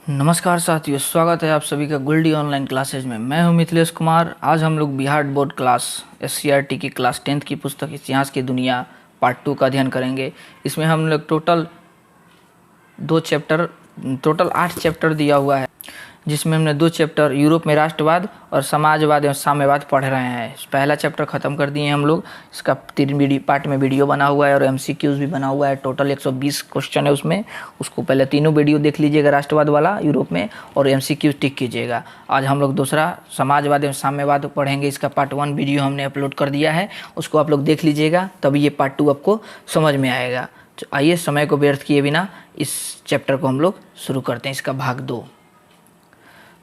नमस्कार साथियों, स्वागत है आप सभी का गोल्डी ऑनलाइन क्लासेज में। मैं हूं मिथिलेश कुमार। आज हम लोग बिहार बोर्ड क्लास SCRT की क्लास 10th की पुस्तक इतिहास की दुनिया पार्ट 2 का अध्ययन करेंगे। इसमें हम लोग टोटल 8 चैप्टर दिया हुआ है, जिसमें हमने 2 चैप्टर यूरोप में राष्ट्रवाद और समाजवाद एवं साम्यवाद पढ़ रहे हैं। पहला चैप्टर ख़त्म कर दिए हैं हम लोग। इसका 3 पार्ट में वीडियो बना हुआ है और MCQs भी बना हुआ है। टोटल 120 क्वेश्चन है उसमें। उसको पहले तीनों वीडियो देख लीजिएगा, राष्ट्रवाद वाला यूरोप में, और MCQs टिक कीजिएगा। आज हम लोग दूसरा समाजवाद एवं साम्यवाद पढ़ेंगे। इसका पार्ट 1 वीडियो हमने अपलोड कर दिया है, उसको आप लोग देख लीजिएगा, तभी ये पार्ट 2 आपको समझ में आएगा। तो आइए समय को व्यर्थ किए बिना इस चैप्टर को हम लोग शुरू करते हैं, इसका भाग 2।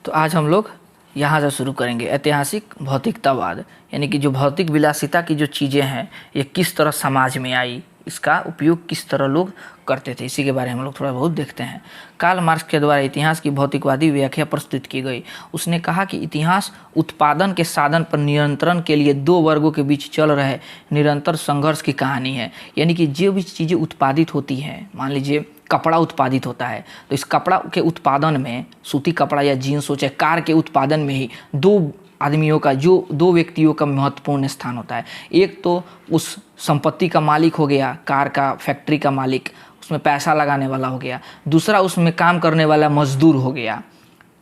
तो आज हम लोग यहाँ से शुरू करेंगे ऐतिहासिक भौतिकतावाद, यानी कि जो भौतिक विलासिता की जो चीज़ें हैं ये किस तरह समाज में आई, इसका उपयोग किस तरह लोग करते थे, इसी के बारे में हम लोग थोड़ा बहुत देखते हैं। कार्ल मार्क्स के द्वारा इतिहास की भौतिकवादी व्याख्या प्रस्तुत की गई। उसने कहा कि इतिहास उत्पादन के साधन पर नियंत्रण के लिए 2 वर्गों के बीच चल रहे निरंतर संघर्ष की कहानी है। यानी कि जो भी चीज़ें उत्पादित होती हैं, मान लीजिए कपड़ा उत्पादित होता है, तो इस कपड़ा के उत्पादन में, सूती कपड़ा या जीन्स हो चाहे कार के उत्पादन में ही 2 व्यक्तियों का महत्वपूर्ण स्थान होता है। एक तो उस संपत्ति का मालिक हो गया, कार का फैक्ट्री का मालिक, उसमें पैसा लगाने वाला हो गया। दूसरा उसमें काम करने वाला मजदूर हो गया।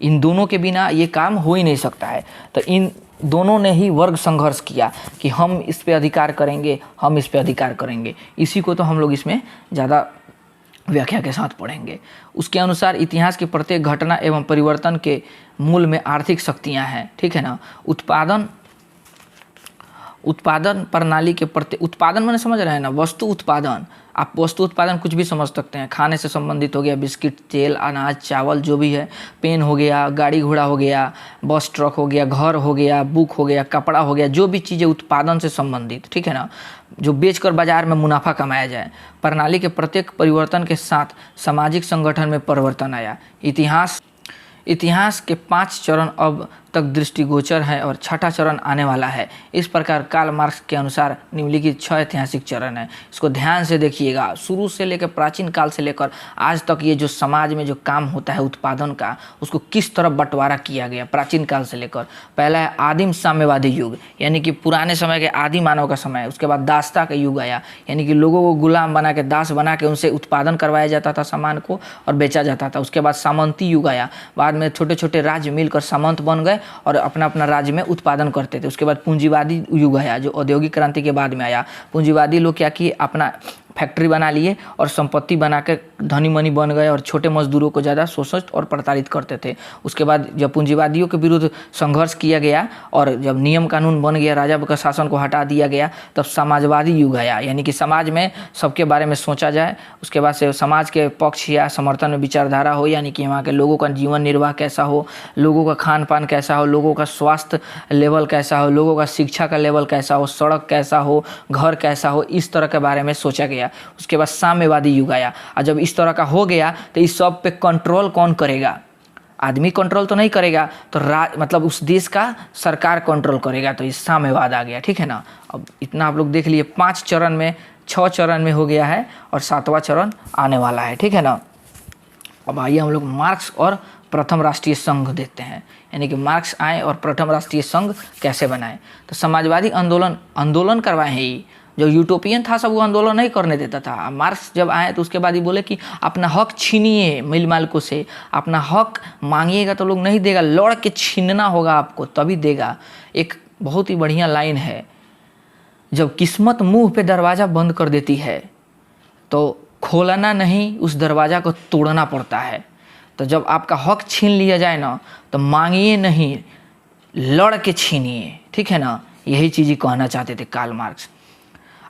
इन दोनों के बिना ये काम हो ही नहीं सकता है। तो इन दोनों ने ही वर्ग संघर्ष किया कि हम इस पे अधिकार करेंगे, हम इस पे अधिकार करेंगे। इसी को तो हम लोग इसमें ज़्यादा व्याख्या के साथ पढ़ेंगे। उसके अनुसार इतिहास की प्रत्येक घटना एवं परिवर्तन के मूल में आर्थिक शक्तियां हैं, ठीक है ना। उत्पादन प्रणाली के उत्पादन मैंने समझ रहे हैं ना, वस्तु उत्पादन। आप वस्तु उत्पादन कुछ भी समझ सकते हैं, खाने से संबंधित हो गया, बिस्किट, तेल, अनाज, चावल, जो भी है, पेन हो गया, गाड़ी घोड़ा हो गया, बस ट्रक हो गया, घर हो गया, बुक हो गया, कपड़ा हो गया, जो भी चीज़ें उत्पादन से संबंधित, ठीक है ना, जो बेचकर बाजार में मुनाफा कमाया जाए। प्रणाली के प्रत्येक परिवर्तन के साथ सामाजिक संगठन में परिवर्तन आया। इतिहास के 5 चरण अब तक दृष्टिगोचर है और 6ठा चरण आने वाला है। इस प्रकार कार्ल मार्क्स के अनुसार निम्नलिखित 6 ऐतिहासिक चरण है। इसको ध्यान से देखिएगा। शुरू से लेकर प्राचीन काल से लेकर आज तक ये जो समाज में जो काम होता है उत्पादन का, उसको किस तरह बंटवारा किया गया प्राचीन काल से लेकर। पहला है आदिम साम्यवादी युग, यानी कि पुराने समय के आदि मानव का समय। उसके बाद दासता का युग आया, यानी कि लोगों को गुलाम बना के, दास बना के उनसे उत्पादन करवाया जाता था सामान को और बेचा जाता था। उसके बाद सामंती युग आया। बाद में छोटे छोटे राज्य मिलकर सामंत बन गए और अपना अपना राज्य में उत्पादन करते थे। उसके बाद पूंजीवादी युग आया, जो औद्योगिक क्रांति के बाद में आया। पूंजीवादी लोग क्या किए, अपना फैक्ट्री बना लिए और संपत्ति बना के धनी मनी बन गए और छोटे मजदूरों को ज़्यादा शोषित और प्रताड़ित करते थे। उसके बाद जब पूंजीवादियों के विरुद्ध संघर्ष किया गया और जब नियम कानून बन गया, राजा का शासन को हटा दिया गया, तब समाजवादी युग आया, यानी कि समाज में सबके बारे में सोचा जाए। उसके बाद से समाज के पक्ष या समर्थन में विचारधारा हो, यानी कि वहाँ के लोगों का जीवन निर्वाह कैसा हो, लोगों का खान पान कैसा हो, लोगों का स्वास्थ्य लेवल कैसा हो, लोगों का शिक्षा का लेवल कैसा हो, सड़क कैसा हो, घर कैसा हो, इस तरह के बारे में सोचा गया। उसके बाद साम्यवादी युग आया। और जब इस तरह का हो गया तो इस सब पे कंट्रोल कौन करेगा? आदमी कंट्रोल तो नहीं करेगा, तो मतलब उस देश का सरकार कंट्रोल करेगा। तो इस साम्यवाद आ गया, ठीक है ना। अब इतना आप लोग देख लिए। 5 चरण में, 6 चरण में हो गया है और 7वां चरण आने वाला है, ठीक है ना। अब आइए हम लोग मार्क्स और प्रथम राष्ट्रीय संघ देखते हैं, यानी कि मार्क्स आए और प्रथम राष्ट्रीय संघ कैसे बनाए। तो समाजवादी आंदोलन करवाए हैं। ये जो यूटोपियन था सब वो आंदोलन नहीं करने देता था। मार्क्स जब आए तो उसके बाद ही बोले कि अपना हक छीनिए मिल मालिकों से, अपना हक मांगिएगा तो लोग नहीं देगा, लड़ के छीनना होगा आपको तभी देगा। एक बहुत ही बढ़िया लाइन है, जब किस्मत मुंह पे दरवाज़ा बंद कर देती है तो खोलना नहीं, उस दरवाज़ा को तोड़ना पड़ता है। तो जब आपका हक छीन लिया जाए ना, तो मांगिए नहीं, लड़ के छीनिए, ठीक है ना। यही चीज़ कहना चाहते थे कार्ल मार्क्स।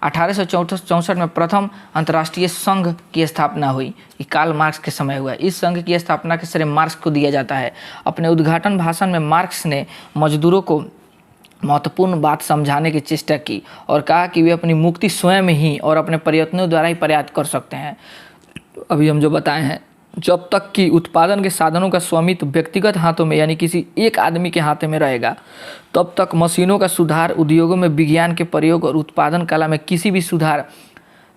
1864 में प्रथम अंतर्राष्ट्रीय संघ की स्थापना हुई। ये कार्ल मार्क्स के समय हुआ। इस संघ की स्थापना के श्रेय मार्क्स को दिया जाता है। अपने उद्घाटन भाषण में मार्क्स ने मजदूरों को महत्वपूर्ण बात समझाने की चेष्टा की और कहा कि वे अपनी मुक्ति स्वयं ही और अपने प्रयत्नों द्वारा ही पर्याप्त कर सकते हैं। अभी हम जो बताए हैं, जब तक कि उत्पादन के साधनों का स्वामित्व व्यक्तिगत हाथों में, यानी किसी एक आदमी के हाथ में रहेगा, तब तक मशीनों का सुधार, उद्योगों में विज्ञान के प्रयोग और उत्पादन कला में किसी भी सुधार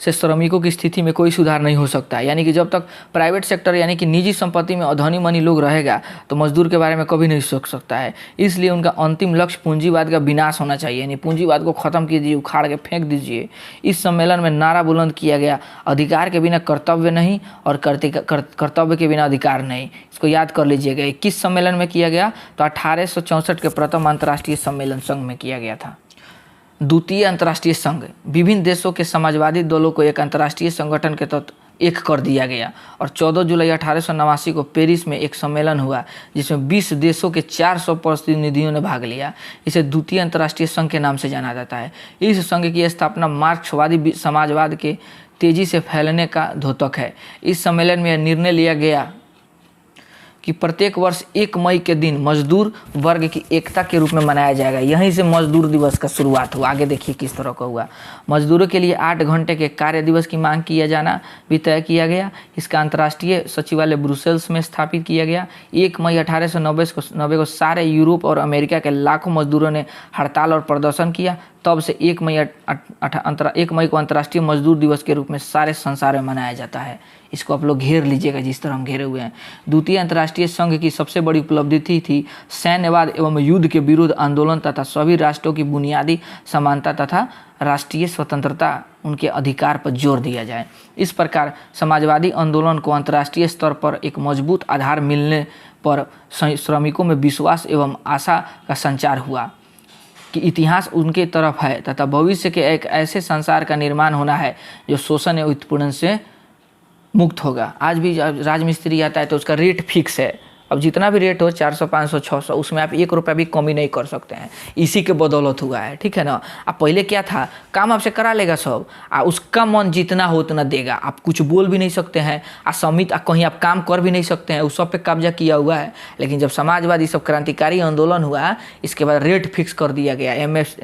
से श्रमिकों की स्थिति में कोई सुधार नहीं हो सकता है। यानी कि जब तक प्राइवेट सेक्टर यानी कि निजी संपत्ति में धनी मनी लोग रहेगा तो मजदूर के बारे में कभी नहीं सोच सकता है। इसलिए उनका अंतिम लक्ष्य पूंजीवाद का विनाश होना चाहिए, यानी पूंजीवाद को खत्म कीजिए, उखाड़ के फेंक दीजिए। इस सम्मेलन में नारा बुलंद किया गया, अधिकार के बिना कर्तव्य नहीं और कर्तव्य के बिना अधिकार नहीं। इसको याद कर लीजिएगा। किस सम्मेलन में किया गया? तो 1864 के प्रथम अंतर्राष्ट्रीय सम्मेलन संघ में किया गया था। द्वितीय अंतर्राष्ट्रीय संघ, विभिन्न देशों के समाजवादी दलों को एक अंतर्राष्ट्रीय संगठन के तहत एक कर दिया गया और 14 जुलाई 1889 को पेरिस में एक सम्मेलन हुआ जिसमें 20 देशों के 400 प्रतिनिधियों ने भाग लिया। इसे द्वितीय अंतर्राष्ट्रीय संघ के नाम से जाना जाता है। इस संघ की स्थापना मार्क्सवादी समाजवाद के तेजी से फैलने का द्योतक है। इस सम्मेलन में यह निर्णय लिया गया कि प्रत्येक वर्ष 1 मई के दिन मजदूर वर्ग की एकता के रूप में मनाया जाएगा। यहीं से मजदूर दिवस का शुरुआत हुआ। आगे देखिए किस तरह का हुआ। मजदूरों के लिए 8 घंटे के कार्य दिवस की मांग किया जाना भी तय किया गया। इसका अंतर्राष्ट्रीय सचिवालय ब्रुसेल्स में स्थापित किया गया। 1 मई 1890 को सारे यूरोप और अमेरिका के लाखों मजदूरों ने हड़ताल और प्रदर्शन किया। तब से 1 मई को अंतर्राष्ट्रीय मजदूर दिवस के रूप में सारे संसार में मनाया जाता है। इसको आप लोग घेर लीजिएगा जिस तरह हम घेरे हुए हैं। द्वितीय अंतर्राष्ट्रीय संघ की सबसे बड़ी उपलब्धि थी सैन्यवाद एवं युद्ध के विरुद्ध आंदोलन तथा सभी राष्ट्रों की बुनियादी समानता तथा राष्ट्रीय स्वतंत्रता, उनके अधिकार पर जोर दिया जाए। इस प्रकार समाजवादी आंदोलन को अंतर्राष्ट्रीय स्तर पर एक मजबूत आधार मिलने पर श्रमिकों में विश्वास एवं आशा का संचार हुआ कि इतिहास उनके तरफ है तथा भविष्य के एक ऐसे संसार का निर्माण होना है जो शोषण एवं उत्पीड़न से मुक्त होगा। आज भी राजमिस्त्री आता है तो उसका रेट फिक्स है। अब जितना भी रेट हो 400, 500, 600, उसमें आप 1 रुपया भी कमी नहीं कर सकते हैं। इसी के बदौलत हुआ है, ठीक है ना। अब पहले क्या था, काम आपसे करा लेगा सब, उसका मन जितना हो उतना देगा। आप कुछ बोल भी नहीं सकते हैं, समित कहीं आप काम कर भी नहीं सकते हैं, उस सब पे कब्जा किया हुआ है। लेकिन जब समाजवादी सब क्रांतिकारी आंदोलन हुआ, इसके बाद रेट फिक्स कर दिया गया।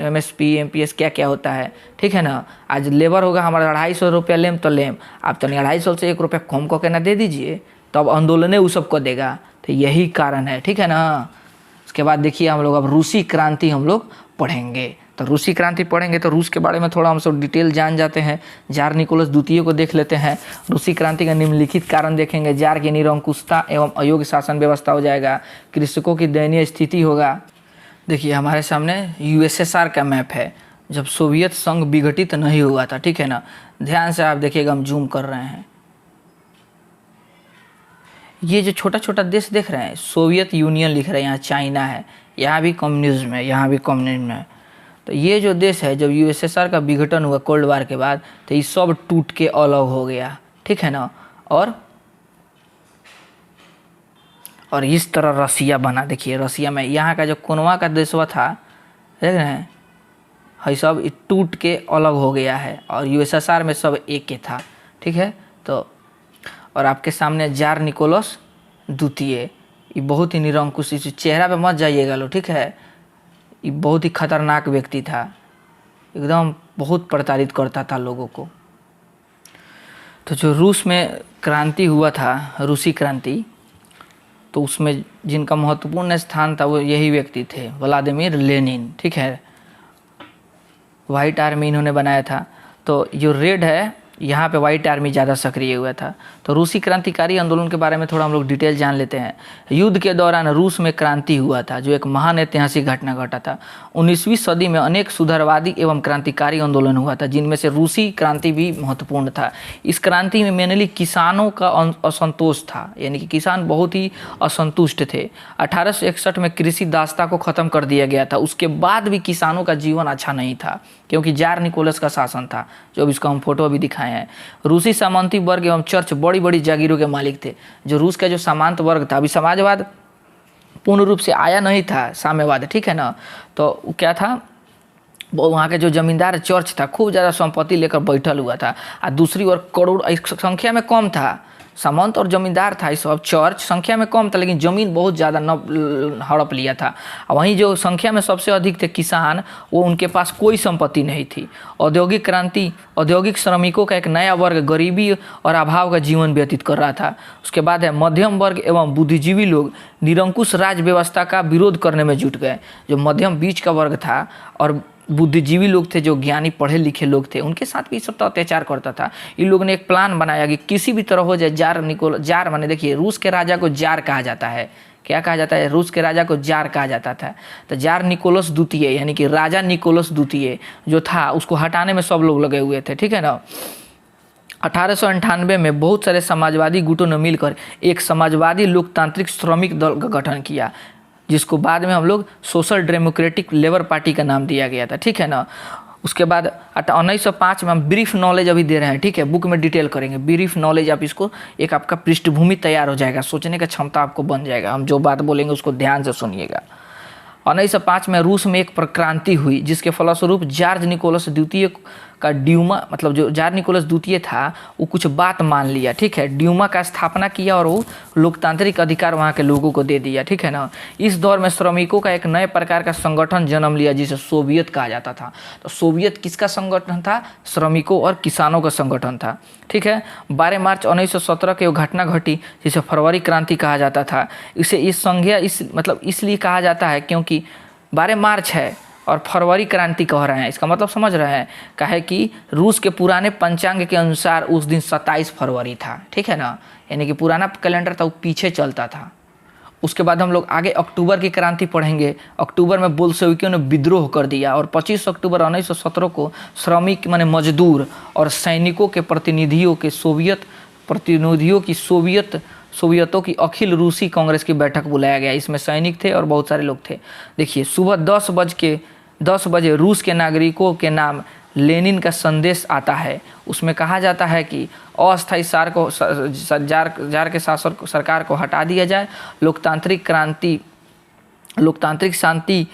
MSP, MPS क्या क्या होता है, ठीक है ना। आज लेबर होगा हमारा 250 रुपया लेम तो लेम, आप तो 250 से 1 रुपया कम करके ना दे दीजिए, तब आंदोलन उस सबको देगा। तो यही कारण है, ठीक है ना। उसके बाद देखिए हम लोग अब रूसी क्रांति हम लोग पढ़ेंगे। तो रूसी क्रांति पढ़ेंगे तो रूस के बारे में थोड़ा हम सब डिटेल जान जाते हैं। जार निकोलस द्वितीय को देख लेते हैं। रूसी क्रांति का निम्नलिखित कारण देखेंगे। जार की निरंकुशता एवं अयोग्य शासन व्यवस्था हो जाएगा। कृषकों की दयनीय स्थिति होगा। देखिए हमारे सामने USSR का मैप है, जब सोवियत संघ विघटित नहीं हुआ था, ठीक है ना। ध्यान से आप देखिएगा, हम जूम कर रहे हैं। ये जो छोटा छोटा देश देख रहे हैं, सोवियत यूनियन लिख रहे हैं, यहाँ चाइना है, यहाँ भी कम्युनिज्म है, यहाँ भी कम्युनिज्म है। तो ये जो देश है, जब USSR का विघटन हुआ कोल्ड वार के बाद, तो ये सब टूट के अलग हो गया, ठीक है ना। और इस तरह रसिया बना। देखिए रसिया में यहाँ का जो कोनवा का देशवा था, देख रहे हैं, है सब टूट के अलग हो गया है। और USSR में सब एक ही था, ठीक है। तो और आपके सामने जार निकोलस द्वितीय, ये बहुत ही निरंकुश, इस चेहरा पे मत जाइएगा लो, ठीक है। ये बहुत ही खतरनाक व्यक्ति था, एकदम बहुत प्रताड़ित करता था लोगों को। तो जो रूस में क्रांति हुआ था, रूसी क्रांति, तो उसमें जिनका महत्वपूर्ण स्थान था वो यही व्यक्ति थे, व्लादिमीर लेनिन, ठीक है। वाइट आर्मी इन्होंने बनाया था। तो जो रेड है, यहाँ पे वाइट आर्मी ज़्यादा सक्रिय हुआ था। तो रूसी क्रांतिकारी आंदोलन के बारे में थोड़ा हम लोग डिटेल जान लेते हैं। युद्ध के दौरान रूस में क्रांति हुआ था, जो एक महान ऐतिहासिक घटना घटा था। 19वीं सदी में अनेक सुधारवादी एवं क्रांतिकारी आंदोलन हुआ था, जिनमें से रूसी क्रांति भी महत्वपूर्ण था। इस क्रांति में मेनली किसानों का असंतोष था, यानी कि किसान बहुत ही असंतुष्ट थे। 1861 में कृषि दासता को ख़त्म कर दिया गया था। उसके बाद भी किसानों का जीवन अच्छा नहीं था, क्योंकि जार निकोलस का शासन था, जो अब इसका हम फोटो अभी दिखाए हैं। रूसी सामंती वर्ग एवं चर्च बड़ी बड़ी जागीरों के मालिक थे। जो रूस का जो सामंत वर्ग था, अभी समाजवाद पूर्ण रूप से आया नहीं था, साम्यवाद, ठीक है ना। तो क्या था, वो वहाँ के जो जमींदार चर्च था, खूब ज़्यादा संपत्ति लेकर बैठल हुआ था। और दूसरी ओर करोड़ संख्या में कम था, सामंत और जमींदार था, इस सब चर्च संख्या में कम था, लेकिन ज़मीन बहुत ज़्यादा हड़प लिया था। और वहीं जो संख्या में सबसे अधिक थे किसान, वो उनके पास कोई संपत्ति नहीं थी। औद्योगिक क्रांति, औद्योगिक श्रमिकों का एक नया वर्ग गरीबी और अभाव का जीवन व्यतीत कर रहा था। उसके बाद है मध्यम वर्ग एवं बुद्धिजीवी लोग निरंकुश राज व्यवस्था का विरोध करने में जुट गए। जो मध्यम बीच का वर्ग था और बुद्धिजीवी लोग थे, जो ज्ञानी पढ़े लिखे लोग थे, उनके साथ भी ये सब तो अत्याचार करता था। इन लोगों ने एक प्लान बनाया कि किसी भी तरह हो जाए, जार माने देखिए रूस के राजा को जार कहा जाता है। क्या कहा जाता है? रूस के राजा को जार कहा जाता था। तो जार निकोलस द्वितीय यानी कि राजा निकोलस द्वितीय जो था, उसको हटाने में सब लोग लगे हुए थे, ठीक है ना। 1898 में बहुत सारे समाजवादी गुटों ने मिलकर एक समाजवादी लोकतांत्रिक श्रमिक दल का गठन किया, जिसको बाद में हम लोग सोशल डेमोक्रेटिक लेबर पार्टी का नाम दिया गया था, ठीक है ना। उसके बाद 1905 में हम ब्रीफ नॉलेज अभी दे रहे हैं, ठीक है, बुक में डिटेल करेंगे। ब्रीफ नॉलेज आप इसको, एक आपका पृष्ठभूमि तैयार हो जाएगा, सोचने का क्षमता आपको बन जाएगा। हम जो बात बोलेंगे उसको ध्यान से सुनिएगा। 1905 में रूस में एक प्रक्रांति हुई, जिसके फलस्वरूप जॉर्ज निकोलस द्वितीय का ड्यूमा, मतलब जो जॉर्ज निकोलस द्वितीय था, वो कुछ बात मान लिया, ठीक है। ड्यूमा का स्थापना किया और वो लोकतांत्रिक अधिकार वहाँ के लोगों को दे दिया, ठीक है ना। इस दौर में श्रमिकों का एक नए प्रकार का संगठन जन्म लिया, जिसे सोवियत कहा जाता था। तो सोवियत किसका संगठन था? श्रमिकों और किसानों का संगठन था, ठीक है। 12 मार्च 1917 की वो घटना घटी, जिसे फरवरी क्रांति कहा जाता था। इसे इस संज्ञा इसलिए कहा जाता है क्योंकि 12 मार्च है और फरवरी क्रांति कह रहे हैं। इसका मतलब समझ रहे हैं, कहे कि रूस के पुराने पंचांग के अनुसार उस दिन 27 फरवरी था, ठीक है ना, यानी कि पुराना कैलेंडर था वो पीछे चलता था। उसके बाद हम लोग आगे अक्टूबर की क्रांति पढ़ेंगे। अक्टूबर में बोल्शेविकों ने विद्रोह कर दिया और 25 अक्टूबर 1917 को श्रमिक माने मजदूर और सैनिकों के प्रतिनिधियों की सोवियतों की अखिल रूसी कांग्रेस की बैठक बुलाया गया। इसमें सैनिक थे और बहुत सारे लोग थे। देखिए, सुबह 10 बजे रूस के नागरिकों के नाम लेनिन का संदेश आता है। उसमें कहा जाता है कि अस्थायी जार के सरकार को हटा दिया जाए, लोकतांत्रिक शांति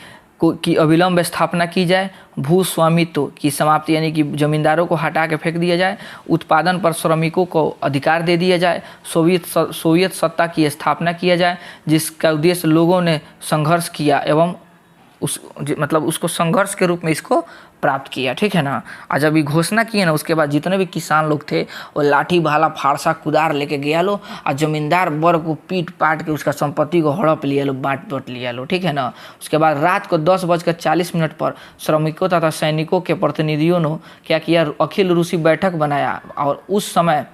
की अविलंब स्थापना की जाए, भूस्वामित्व की समाप्ति यानी कि जमींदारों को हटा के फेंक दिया जाए, उत्पादन पर श्रमिकों को अधिकार दे दिया जाए, सोवियत सत्ता की स्थापना किया जाए, जिसका उद्देश्य लोगों ने संघर्ष किया एवं उसको संघर्ष के रूप में इसको प्राप्त किया, ठीक है ना। आज जब ये घोषणा किए ना, उसके बाद जितने भी किसान लोग थे वो लाठी भाला फारसा कुदार लेके गया लो और जमींदार वर्ग को पीट पाट के उसका संपत्ति को हड़प लिया लो, बांट लिया लो, ठीक है ना। उसके बाद रात को 10:40 पर श्रमिकों तथा सैनिकों के प्रतिनिधियों ने क्या किया? अखिल रूसी बैठक बनाया और उस समय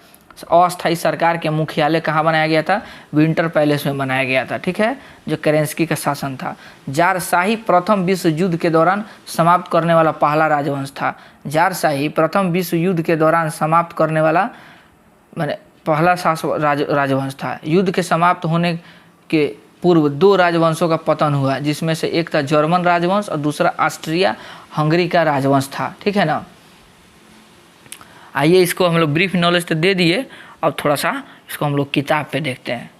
अस्थायी सरकार के मुख्यालय कहाँ बनाया गया था? विंटर पैलेस में बनाया गया था, ठीक है, जो केरेंस्की का शासन था। जारशाही प्रथम विश्व युद्ध के दौरान समाप्त करने वाला पहला राजवंश था। जारशाही प्रथम विश्व युद्ध के दौरान समाप्त करने वाला माने पहला राजवंश था। युद्ध के समाप्त होने के पूर्व 2 राजवंशों का पतन हुआ, जिसमें से एक था जर्मन राजवंश और दूसरा ऑस्ट्रिया हंगरी का राजवंश था, ठीक है ना। आइए, इसको हम लोग ब्रीफ नॉलेज तो दे दिए, अब थोड़ा सा इसको हम लोग किताब पे देखते हैं।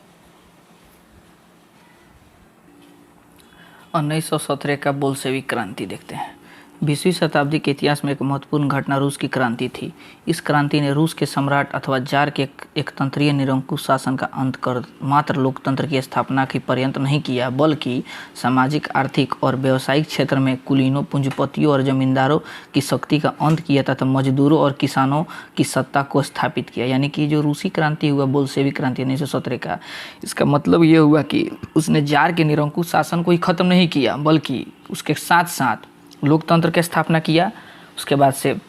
1917 का बोल्शेविक क्रांति देखते हैं। 20वीं शताब्दी के इतिहास में एक महत्वपूर्ण घटना रूस की क्रांति थी। इस क्रांति ने रूस के सम्राट अथवा जार के एकतंत्रीय निरंकुश शासन का अंत कर मात्र लोकतंत्र की स्थापना की पर्यंत नहीं किया, बल्कि सामाजिक, आर्थिक और व्यावसायिक क्षेत्र में कुलीनों, पूंजीपतियों और जमींदारों की शक्ति का अंत किया तथा मजदूरों और किसानों की सत्ता को स्थापित किया। यानी कि जो रूसी क्रांति हुआ, बोल्शेविक क्रांति 1917 का, इसका मतलब ये हुआ कि उसने जार के निरंकुश शासन को ही खत्म नहीं किया, बल्कि उसके साथ साथ लोकतंत्र की स्थापना किया। उसके बाद से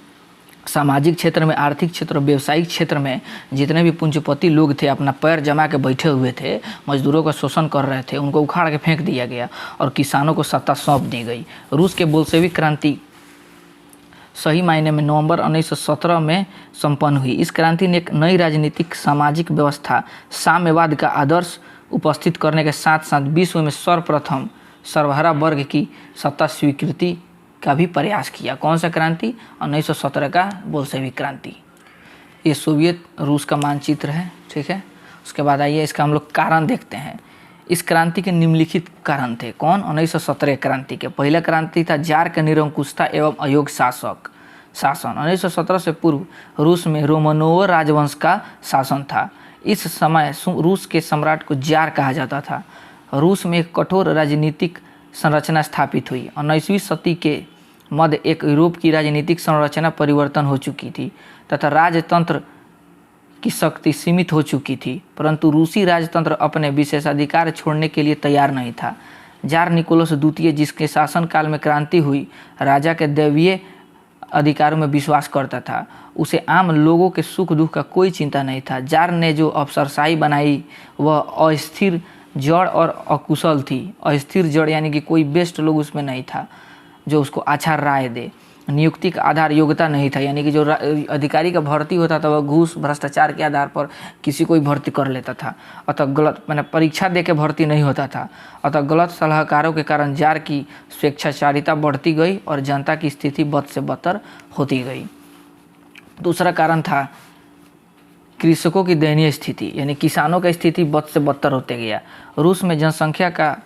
सामाजिक क्षेत्र में, आर्थिक क्षेत्र और व्यावसायिक क्षेत्र में जितने भी पूंजीपति लोग थे, अपना पैर जमा के बैठे हुए थे, मजदूरों का शोषण कर रहे थे, उनको उखाड़ के फेंक दिया गया और किसानों को सत्ता सौंप दी गई। रूस के बोल्शेविक क्रांति सही मायने में नवंबर 1917 में संपन्न हुई। इस क्रांति ने एक नई राजनीतिक सामाजिक व्यवस्था, साम्यवाद का आदर्श उपस्थित करने के साथ साथ विश्व में सर्वप्रथम सर्वहारा वर्ग की सत्ता स्वीकृति का भी प्रयास किया। कौन सा क्रांति? 1917 का बोल्शेविक क्रांति। ये सोवियत रूस का मानचित्र है, ठीक है। उसके बाद आइए इसका हम लोग कारण देखते हैं। इस क्रांति के निम्नलिखित कारण थे। कौन? 1917 क्रांति के। पहला क्रांति था जार का निरंकुशता एवं अयोग्य शासन। 1917 से पूर्व रूस में रोमनोव राजवंश का शासन था। इस समय रूस के सम्राट को जार कहा जाता था। रूस में एक कठोर राजनीतिक संरचना स्थापित हुई। 19वीं सदी के मध्य एक यूरोप की राजनीतिक संरचना परिवर्तन हो चुकी थी तथा राजतंत्र की शक्ति सीमित हो चुकी थी, परंतु रूसी राजतंत्र अपने विशेषाधिकार छोड़ने के लिए तैयार नहीं था। जार निकोलस द्वितीय, जिसके शासनकाल में क्रांति हुई, राजा के दैवीय अधिकारों में विश्वास करता था। उसे आम लोगों के सुख दुख का कोई चिंता नहीं था। जार ने जो अफसरशाही बनाई वह अस्थिर जड़ और अकुशल थी। अस्थिर जड़ यानी कि कोई बेस्ट लोग उसमें नहीं था जो उसको अच्छा राय दे। नियुक्ति का आधार योग्यता नहीं था, यानी कि जो अधिकारी का भर्ती होता था वह घूस भ्रष्टाचार के आधार पर किसी को भी भर्ती कर लेता था। अतः गलत मैंने परीक्षा दे के भर्ती नहीं होता था। अतः गलत सलाहकारों के कारण जार की स्वेच्छाचारिता बढ़ती गई और जनता की स्थिति बद से बदतर होती गई। दूसरा कारण था कृषकों की दयनीय स्थिति, यानी किसानों की स्थिति बद से बदतर होते गया। रूस में जनसंख्या का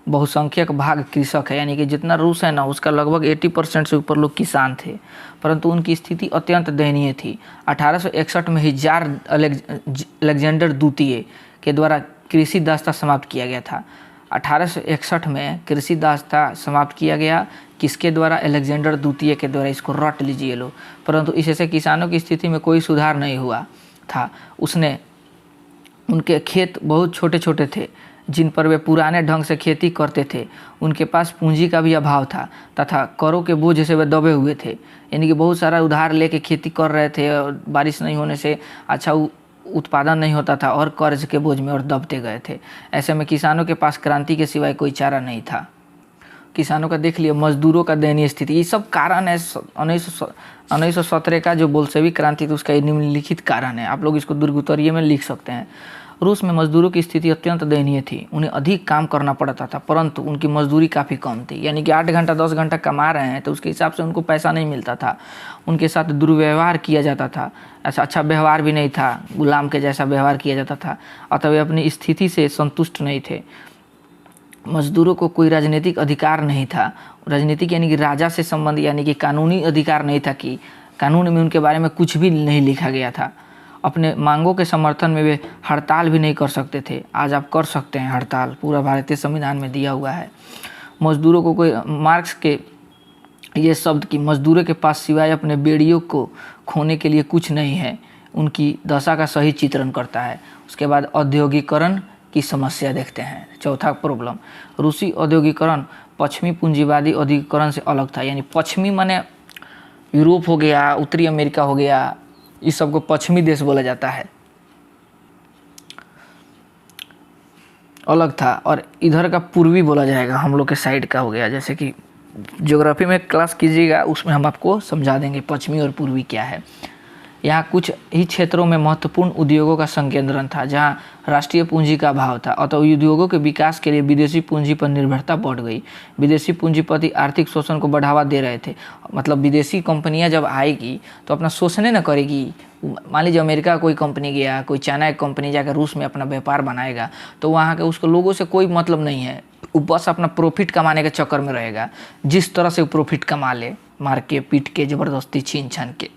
बहुसंख्यक भाग कृषक है, यानी कि जितना रूस है ना उसका लगभग 80% से ऊपर लोग किसान थे, परंतु उनकी स्थिति अत्यंत दयनीय थी। 1861 में ही जार अलेक्जेंडर द्वितीय के द्वारा कृषि दास्ता समाप्त किया गया था। 1861 में कृषि दास्ता समाप्त किया गया, किसके द्वारा? अलेक्जेंडर द्वितीय के द्वारा। इसको रट लीजिए लो। परंतु इससे किसानों की स्थिति में कोई सुधार नहीं हुआ था। उनके खेत बहुत छोटे छोटे थे जिन पर वे पुराने ढंग से खेती करते थे। उनके पास पूंजी का भी अभाव था तथा करों के बोझ से वे दबे हुए थे, यानी कि बहुत सारा उधार लेके खेती कर रहे थे और बारिश नहीं होने से अच्छा उत्पादन नहीं होता था और कर्ज के बोझ में और दबते गए थे। ऐसे में किसानों के पास क्रांति के सिवाय कोई चारा नहीं था। किसानों का देख लिए, मजदूरों का दयनीय स्थिति, ये सब कारण है 1917 का जो बोल्शेविक क्रांति थी उसका ये निम्नलिखित कारण है। आप लोग इसको दीर्घोत्तरीय में लिख सकते हैं। रूस में मजदूरों की स्थिति अत्यंत दयनीय थी। उन्हें अधिक काम करना पड़ता था परंतु उनकी मजदूरी काफ़ी कम थी, यानी कि 8 घंटा 10 घंटा कमा रहे हैं तो उसके हिसाब से उनको पैसा नहीं मिलता था। उनके साथ दुर्व्यवहार किया जाता था, अच्छा व्यवहार भी नहीं था, गुलाम के जैसा व्यवहार किया जाता था। अतः वे अपनी स्थिति से संतुष्ट नहीं थे। मजदूरों को कोई राजनीतिक अधिकार नहीं था। राजनीतिक यानी कि राजा से संबंध, यानी कि कानूनी अधिकार नहीं था कि कानून में उनके बारे में कुछ भी नहीं लिखा गया था। अपने मांगों के समर्थन में वे हड़ताल भी नहीं कर सकते थे। आज आप कर सकते हैं हड़ताल, पूरा भारतीय संविधान में दिया हुआ है। मजदूरों को कोई, मार्क्स के ये शब्द कि मजदूरों के पास सिवाय अपने बेड़ियों को खोने के लिए कुछ नहीं है, उनकी दशा का सही चित्रण करता है। उसके बाद औद्योगिकरण की समस्या देखते हैं। चौथा प्रॉब्लम, रूसी औद्योगिकरण पश्चिमी पूंजीवादी औद्योगिकरण से अलग था। यानी पश्चिमी माने यूरोप हो गया, उत्तरी अमेरिका हो गया, इस सबको पश्चिमी देश बोला जाता है, अलग था। और इधर का पूर्वी बोला जाएगा, हम लोग के साइड का हो गया। जैसे कि ज्योग्राफी में क्लास कीजिएगा उसमें हम आपको समझा देंगे पश्चिमी और पूर्वी क्या है। यहाँ कुछ ही क्षेत्रों में महत्वपूर्ण उद्योगों का संकेंद्रण था जहाँ राष्ट्रीय पूंजी का अभाव था। अतः उद्योगों के विकास के लिए विदेशी पूंजी पर निर्भरता बढ़ गई। विदेशी पूंजीपति आर्थिक शोषण को बढ़ावा दे रहे थे। मतलब विदेशी कंपनियां जब आएगी तो अपना शोषण न करेगी। मान लीजिए अमेरिका का कोई कंपनी गया, कोई चाइना की कंपनी जाकर रूस में अपना व्यापार बनाएगा तो वहाँ के उसको लोगों से कोई मतलब नहीं है, वो बस अपना प्रॉफिट कमाने के चक्कर में रहेगा। जिस तरह से वो प्रॉफिट कमा ले, मार के पीट के ज़बरदस्ती छीन छान के।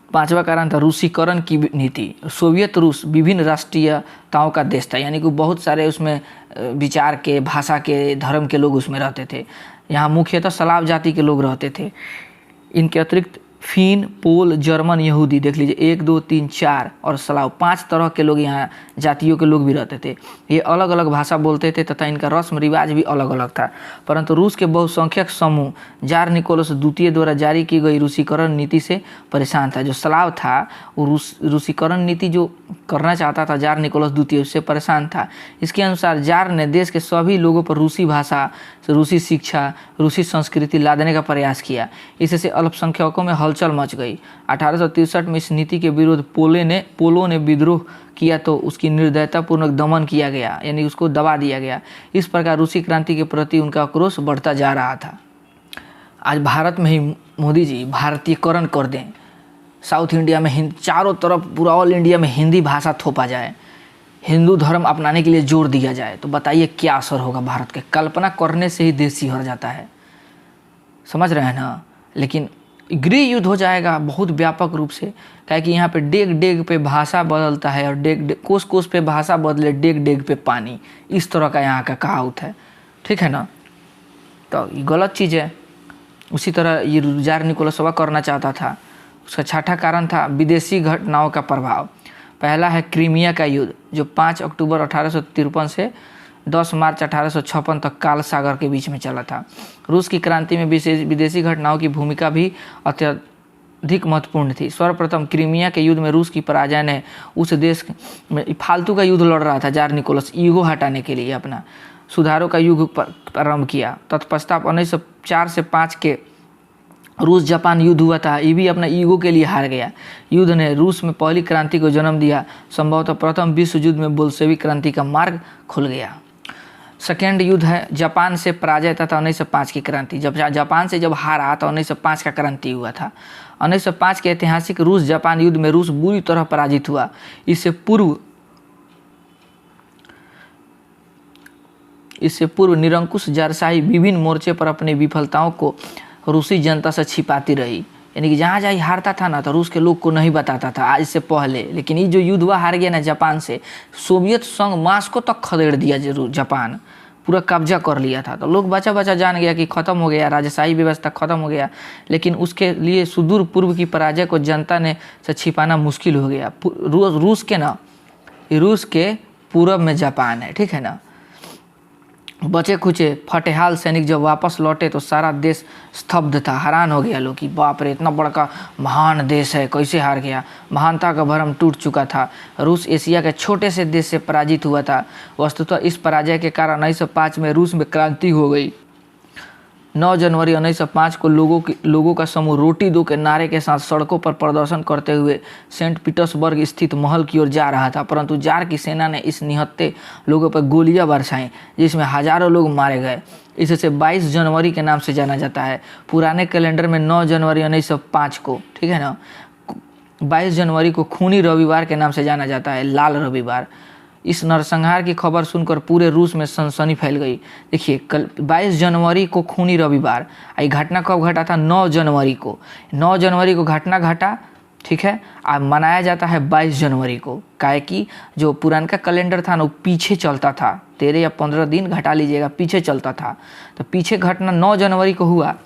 पांचवा कारण था रूसीकरण की नीति। सोवियत रूस विभिन्न राष्ट्रीयताओं का देश था, यानी कि बहुत सारे उसमें विचार के, भाषा के, धर्म के लोग उसमें रहते थे। यहाँ मुख्यतः स्लाव जाति के लोग रहते थे। इनके अतिरिक्त फिन, पोल, जर्मन, यहूदी, देख लीजिए 1 2 3 4 और स्लाव, 5 तरह के लोग यहाँ जातियों के लोग भी रहते थे। ये अलग अलग भाषा बोलते थे तथा इनका रस्म रिवाज भी अलग अलग था। परंतु रूस के बहुसंख्यक समूह जार निकोलस द्वितीय द्वारा जारी की गई रूसीकरण नीति से परेशान था। जो स्लाव था वो रूसीकरण नीति जो करना चाहता था जार निकोलस द्वितीय, उससे परेशान था। इसके अनुसार जार ने देश के सभी लोगों पर रूसी भाषा, रूसी शिक्षा, रूसी संस्कृति लादने का प्रयास किया। इससे अल्पसंख्यकों में हलचल मच गई। 1863 में इस नीति के विरोध पोलो ने विद्रोह किया तो उसकी निर्दयतापूर्वक दमन किया गया, यानी उसको दबा दिया गया। इस प्रकार रूसी क्रांति के प्रति उनका आक्रोश बढ़ता जा रहा था। आज भारत में ही मोदी जी भारतीयकरण कर दें, साउथ इंडिया में चारों तरफ पूरा ऑल इंडिया में हिंदी भाषा थोपा जाए, हिंदू धर्म अपनाने के लिए जोर दिया जाए, तो बताइए क्या असर होगा भारत के। कल्पना करने से ही देश सिहर जाता है, समझ रहे हैं ना। लेकिन गृह युद्ध हो जाएगा बहुत व्यापक रूप से, क्या कि यहाँ पे डेग डेग पे भाषा बदलता है और कोस कोस पे भाषा बदले, डेग डेग पे पानी, इस तरह का यहाँ का कहावत है, ठीक है ना। तो ये गलत चीज़ है। उसी तरह ये जार निकोलसवा करना चाहता था। उसका छठा कारण था विदेशी घटनाओं का प्रभाव। पहला है क्रीमिया का युद्ध जो 5 अक्टूबर 1853 से 10 मार्च 1856 तक काल सागर के बीच में चला था। रूस की क्रांति में विदेशी घटनाओं की भूमिका भी अत्यधिक महत्वपूर्ण थी। सर्वप्रथम क्रीमिया के युद्ध में रूस की पराजय ने उस देश में फालतू का युद्ध लड़ रहा था जार निकोलस ईगो हटाने के लिए अपना सुधारों का युग प्रारंभ किया। तत्पश्चात 1904 से 5 के रूस जापान युद्ध हुआ था, ये भी अपना ईगो के लिए हार गया। युद्ध ने रूस में पहली क्रांति को जन्म दिया। संभवतः प्रथम विश्व युद्ध में बोल्शेविक क्रांति का मार्ग खुल गया। सेकेंड युद्ध है जापान से पराजय तथा 1905 की क्रांति। जब जापान से हारा तो 1905 का क्रांति हुआ था। 1905 के ऐतिहासिक रूस जापान युद्ध में रूस बुरी तरह पराजित हुआ। इससे पूर्व निरंकुश जारशाही विभिन्न मोर्चे पर अपनी विफलताओं को रूसी जनता से छिपाती रही, यानी कि जहाँ जहाँ हारता था ना तो रूस के लोग को नहीं बताता था आज से पहले। लेकिन ये जो युद्ध हुआ हार गया ना जापान से, सोवियत संघ मास्को तक खदेड़ दिया जापान, पूरा कब्जा कर लिया था। तो लोग बचा बचा जान गया कि ख़त्म हो गया, राजशाही व्यवस्था ख़त्म हो गया। लेकिन उसके लिए सुदूर पूर्व की पराजय को जनता ने से छिपाना मुश्किल हो गया। रूस के पूर्व में जापान है, ठीक है ना। बचे खुचे फटेहाल सैनिक जब वापस लौटे तो सारा देश स्तब्ध था, हैरान हो गया लोग कि बाप रे इतना बड़ा महान देश है, कैसे हार गया। महानता का भरम टूट चुका था। रूस एशिया के छोटे से देश से पराजित हुआ था। वस्तुतः इस पराजय के कारण 1905 में रूस में क्रांति हो गई। 9 जनवरी 1905 को लोगों का समूह रोटी दो के नारे के साथ सड़कों पर प्रदर्शन करते हुए सेंट पीटर्सबर्ग स्थित महल की ओर जा रहा था, परंतु जार की सेना ने इस निहत्थे लोगों पर गोलियां बरसाईं, जिसमें हजारों लोग मारे गए। इससे 22 जनवरी के नाम से जाना जाता है। पुराने कैलेंडर में 9 जनवरी 1905 को, ठीक है ना, 22 जनवरी को खूनी रविवार के नाम से जाना जाता है, लाल रविवार। इस नरसंहार की खबर सुनकर पूरे रूस में सनसनी फैल गई। देखिए कल 22 जनवरी को खूनी रविवार, ये घटना कब घटा था? 9 जनवरी को। 9 जनवरी को घटना घटा, ठीक है। अब मनाया जाता है 22 जनवरी को, काहे कि जो पुराना कैलेंडर था ना वो पीछे चलता था, 13 या 15 दिन घटा लीजिएगा, पीछे चलता था। तो पीछे घटना 9 जनवरी को हुआ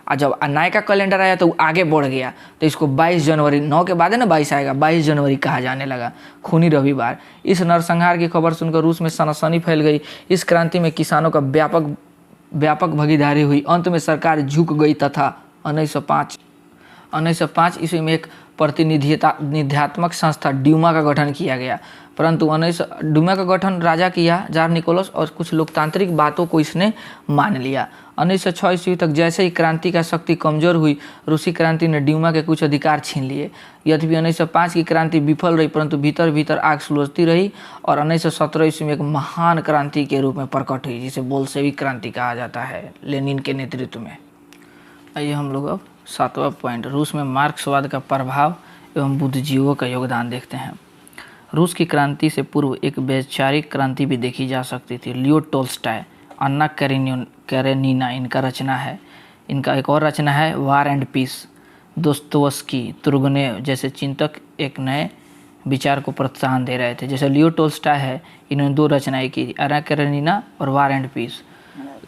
और जब नए का कैलेंडर आया तो वो आगे बढ़ गया, तो इसको 22 जनवरी, 9 के बाद है ना 22 आएगा, 22 जनवरी कहा जाने लगा, खूनी रविवार। इस नरसंहार की खबर सुनकर रूस में सनसनी फैल गई। इस क्रांति में किसानों का व्यापक भागीदारी हुई। अंत में सरकार झुक गई तथा 1905 ईस्वी में एक प्रतिनिधित्वात्मक संस्था ड्यूमा का गठन किया गया, परंतु ड्यूमा का गठन राजा किया जार निकोलस और कुछ लोकतांत्रिक बातों को इसने मान लिया। 1906 ईस्वी तक जैसे ही क्रांति का शक्ति कमजोर हुई, रूसी क्रांति ने ड्यूमा के कुछ अधिकार छीन लिए। यद्यपि 1905 की क्रांति विफल रही, परंतु भीतर भीतर आग सुलझती रही और 1917 ईस्वी में एक महान क्रांति के रूप में प्रकट हुई, जिसे बोल्शेविक क्रांति कहा जाता है, लेनिन के नेतृत्व में। आइए हम लोग अब 7वां पॉइंट, रूस में मार्क्सवाद का प्रभाव एवं बुद्धिजीवों का योगदान देखते हैं। रूस की क्रांति से पूर्व एक वैचारिक क्रांति भी देखी जा सकती थी। लियो टोल्स्टॉय, अन्ना कैरेनिना इनका रचना है। इनका एक और रचना है war and piece. Dostoevsky, Turgenev जैसे चिंतक एक नए विचार को प्रोत्साहन दे रहे थे। जैसे लियो टोल्स्टॉय है, इन्होंने 2 रचनाएं की, अन्ना कैरेनिना और वार एंड पीस।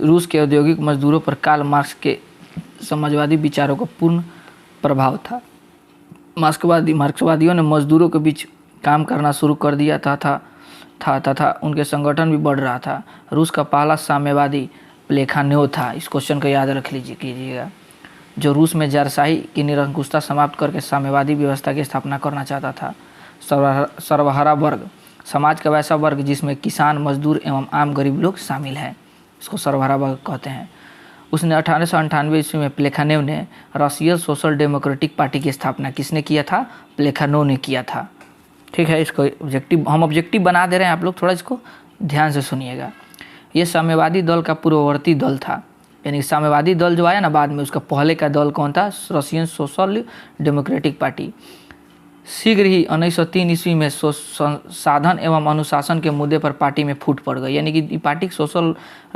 रूस के औद्योगिक मजदूरों पर कार्ल मार्क्स के समाजवादी विचारों का पूर्ण प्रभाव था। मार्क्सवादियों ने मजदूरों के बीच काम करना शुरू कर दिया तथा उनके संगठन भी बढ़ रहा था। रूस का पहला साम्यवादी प्लेखानेव था। इस क्वेश्चन को याद रख कीजिएगा, जो रूस में जारशाही की निरंकुशता समाप्त करके साम्यवादी व्यवस्था की स्थापना करना चाहता था। सर्वहारा वर्ग, समाज का वैसा वर्ग जिसमें किसान, मजदूर एवं आम गरीब लोग शामिल हैं, इसको सर्वहारा वर्ग कहते हैं। उसने 1898 ईस्वी में प्लेखानेव ने रशियन सोशल डेमोक्रेटिक पार्टी की स्थापना किसने किया था? प्लेखानोव ने किया था, ठीक है। इसको ऑब्जेक्टिव बना दे रहे हैं, आप लोग थोड़ा इसको ध्यान से सुनिएगा। ये साम्यवादी दल का पूर्ववर्ती दल था, यानी साम्यवादी दल जो आया ना बाद में, उसका पहले का दल कौन था? Russian social democratic party. शीघ्र ही 1903 ईस्वी में साधन एवं अनुशासन के मुद्दे पर पार्टी में फूट पड़ गई, यानी कि party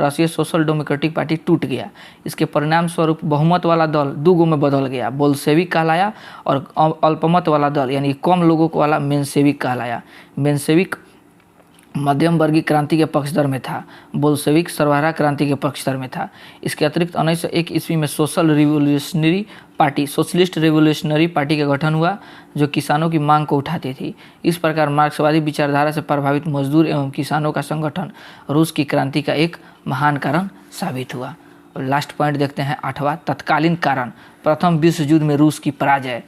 Russian social democratic party टूट गया। इसके परिणाम स्वरूप बहुमत वाला दल 2 में बदल गया, बोल्शेविक कहलाया, और अल्पमत वाला दल यानी कम लोगों वाला मेंशेविक कहलाया। मेंशेविक मध्यम वर्गीय क्रांति के पक्षधर में था, बोल्शेविक सर्वहारा क्रांति के पक्षधर में था। इसके अतिरिक्त 1901 ईस्वी में सोशलिस्ट रिवोल्यूशनरी पार्टी का गठन हुआ जो किसानों की मांग को उठाती थी। इस प्रकार मार्क्सवादी विचारधारा से प्रभावित मजदूर एवं किसानों का संगठन रूस की क्रांति का एक महान कारण साबित हुआ। और लास्ट पॉइंट देखते हैं 8वां, तत्कालीन कारण। प्रथम विश्व युद्ध में रूस की पराजय।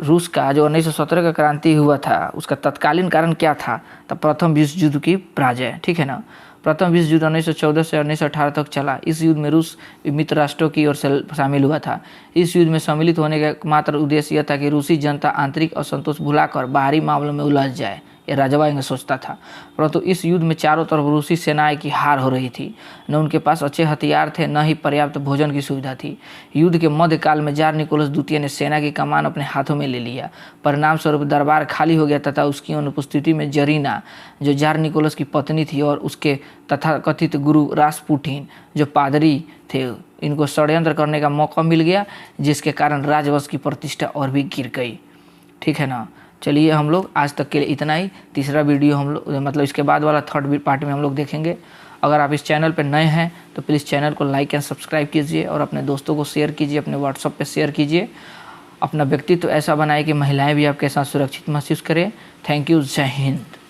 रूस का जो 1917 का क्रांति हुआ था उसका तत्कालीन कारण क्या था? तो प्रथम विश्व युद्ध की पराजय, ठीक है ना। प्रथम विश्व युद्ध 1914 से 1918 तक चला। इस युद्ध में रूस मित्र राष्ट्रों की ओर से शामिल हुआ था। इस युद्ध में सम्मिलित होने का एकमात्र उद्देश्य यह था कि रूसी जनता आंतरिक असंतोष भुलाकर बाहरी मामलों में उलझ जाए, ये राजाबाई सोचता था। परंतु इस युद्ध में चारों तरफ रूसी सेनाएं की हार हो रही थी। न उनके पास अच्छे हथियार थे, न ही पर्याप्त भोजन की सुविधा थी। युद्ध के मध्यकाल में जार निकोलस द्वितीय ने सेना की कमान अपने हाथों में ले लिया। परिणाम स्वरूप दरबार खाली हो गया तथा उसकी अनुपस्थिति में जरीना, जो जार निकोलस की पत्नी थी, और उसके तथाकथित गुरु रासपुटिन, जो पादरी थे, इनको षड्यंत्र करने का मौका मिल गया, जिसके कारण राजवंश की प्रतिष्ठा और भी गिर गई, ठीक है ना। चलिए हम लोग आज तक के लिए इतना ही। तीसरा वीडियो हम लोग मतलब इसके बाद वाला थर्ड पार्ट में हम लोग देखेंगे। अगर आप इस चैनल पर नए हैं तो प्लीज़ चैनल को लाइक एंड सब्सक्राइब कीजिए और अपने दोस्तों को शेयर कीजिए, अपने व्हाट्सएप पे शेयर कीजिए। अपना व्यक्तित्व ऐसा बनाए कि महिलाएं भी आपके साथ सुरक्षित महसूस करें। Thank you. जय हिंद।